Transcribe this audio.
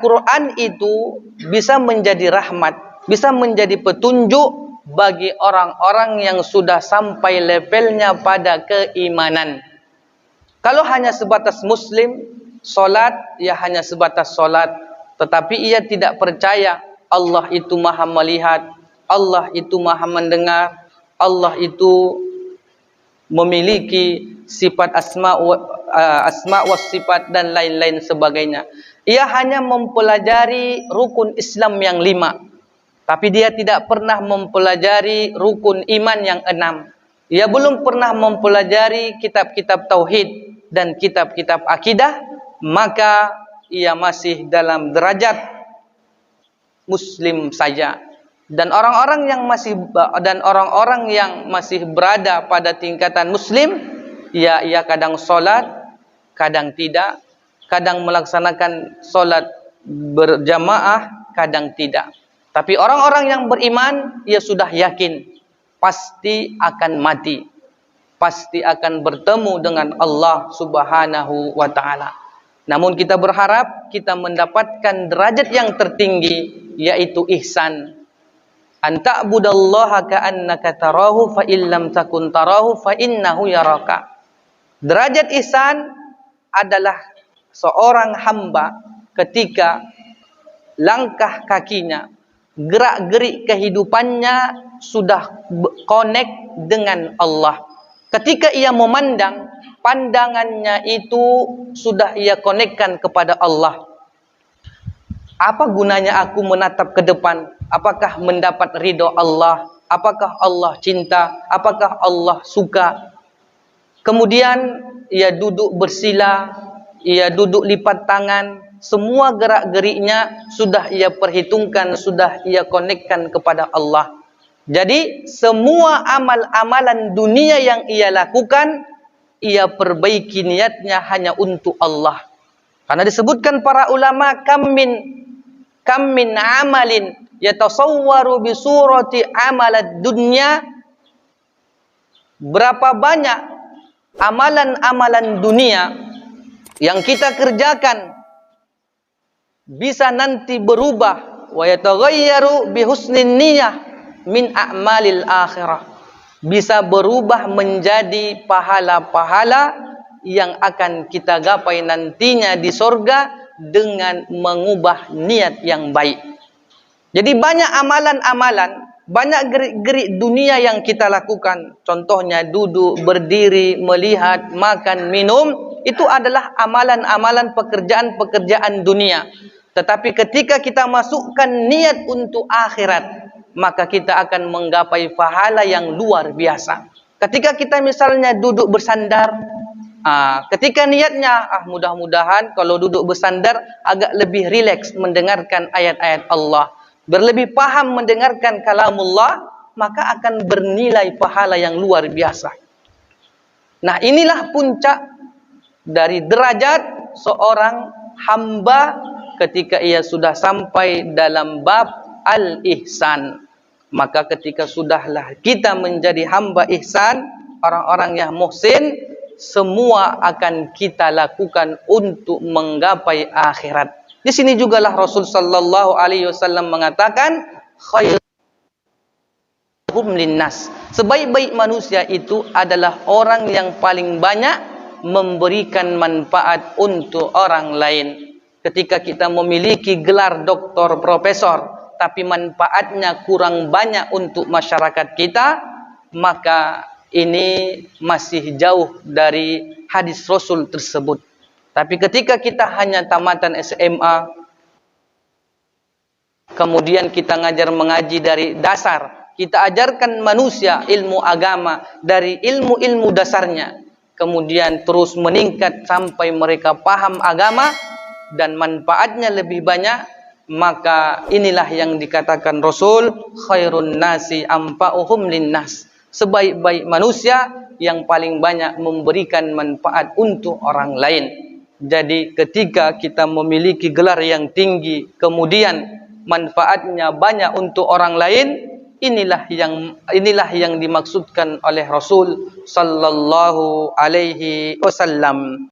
Quran itu bisa menjadi rahmat, bisa menjadi petunjuk bagi orang-orang yang sudah sampai levelnya pada keimanan. Kalau hanya sebatas muslim, solat, ya hanya sebatas solat. Tetapi ia tidak percaya Allah itu maha melihat, Allah itu maha mendengar, Allah itu memiliki sifat asma wa sifat dan lain-lain sebagainya. Ia hanya mempelajari rukun Islam yang 5. Tapi dia tidak pernah mempelajari rukun iman yang 6. Ia belum pernah mempelajari kitab-kitab tauhid dan kitab-kitab akidah. Maka ia masih dalam derajat muslim saja. Dan orang-orang yang masih berada pada tingkatan muslim, ia kadang solat, kadang tidak, kadang melaksanakan solat berjamaah, kadang tidak. Tapi orang-orang yang beriman, ia sudah yakin pasti akan mati, pasti akan bertemu dengan Allah Subhanahu wa taala. Namun kita berharap kita mendapatkan derajat yang tertinggi, yaitu ihsan. An ta'budallaha ka'annaka tarahu fa illam takun tarahu fa innahu yaraka. Derajat ihsan adalah seorang hamba ketika langkah kakinya, gerak-gerik kehidupannya sudah connect dengan Allah. Ketika ia memandang, pandangannya itu sudah ia konekkan kepada Allah. Apa gunanya aku menatap ke depan? Apakah mendapat ridho Allah? Apakah Allah cinta? Apakah Allah suka? Kemudian ia duduk bersila, ia duduk lipat tangan, semua gerak-geriknya sudah ia perhitungkan, sudah ia konekkan kepada Allah. Jadi semua amal-amalan dunia yang ia lakukan, ia perbaiki niatnya hanya untuk Allah. Karena disebutkan para ulama, kam min amalin yatasawwaru bi surati amalad dunya. Berapa banyak amalan-amalan dunia yang kita kerjakan bisa nanti berubah, wa yataghayyaru bi husnin niyyah min a'malil akhirah. Bisa berubah menjadi pahala-pahala yang akan kita gapai nantinya di sorga dengan mengubah niat yang baik. Jadi banyak amalan-amalan, banyak gerik-gerik dunia yang kita lakukan. Contohnya duduk, berdiri, melihat, makan, minum. Itu adalah amalan-amalan pekerjaan-pekerjaan dunia. Tetapi ketika kita masukkan niat untuk akhirat, maka kita akan menggapai pahala yang luar biasa. Ketika kita misalnya duduk bersandar, ketika niatnya, mudah-mudahan kalau duduk bersandar agak lebih rileks mendengarkan ayat-ayat Allah, berlebih paham mendengarkan kalamullah, maka akan bernilai pahala yang luar biasa. Nah, inilah puncak dari derajat seorang hamba ketika ia sudah sampai dalam bab al-ihsan. Maka ketika sudahlah kita menjadi hamba ihsan, orang-orang yang muhsin, semua akan kita lakukan untuk menggapai akhirat. Di sini jugalah Rasul sallallahu alaihi wasallam mengatakan, khairuhum linnas. Sebaik-baik manusia itu adalah orang yang paling banyak memberikan manfaat untuk orang lain. Ketika kita memiliki gelar doktor, profesor, tapi manfaatnya kurang banyak untuk masyarakat kita, maka ini masih jauh dari hadis Rasul tersebut. Tapi ketika kita hanya tamatan SMA, kemudian kita mengaji dari dasar, kita ajarkan manusia ilmu agama dari ilmu-ilmu dasarnya, kemudian terus meningkat sampai mereka paham agama dan manfaatnya lebih banyak, maka inilah yang dikatakan Rasul, khairun nasi anfa'uhum linnas. Sebaik-baik manusia yang paling banyak memberikan manfaat untuk orang lain. Jadi ketika kita memiliki gelar yang tinggi, kemudian manfaatnya banyak untuk orang lain, inilah yang dimaksudkan oleh Rasul sallallahu alaihi wasallam.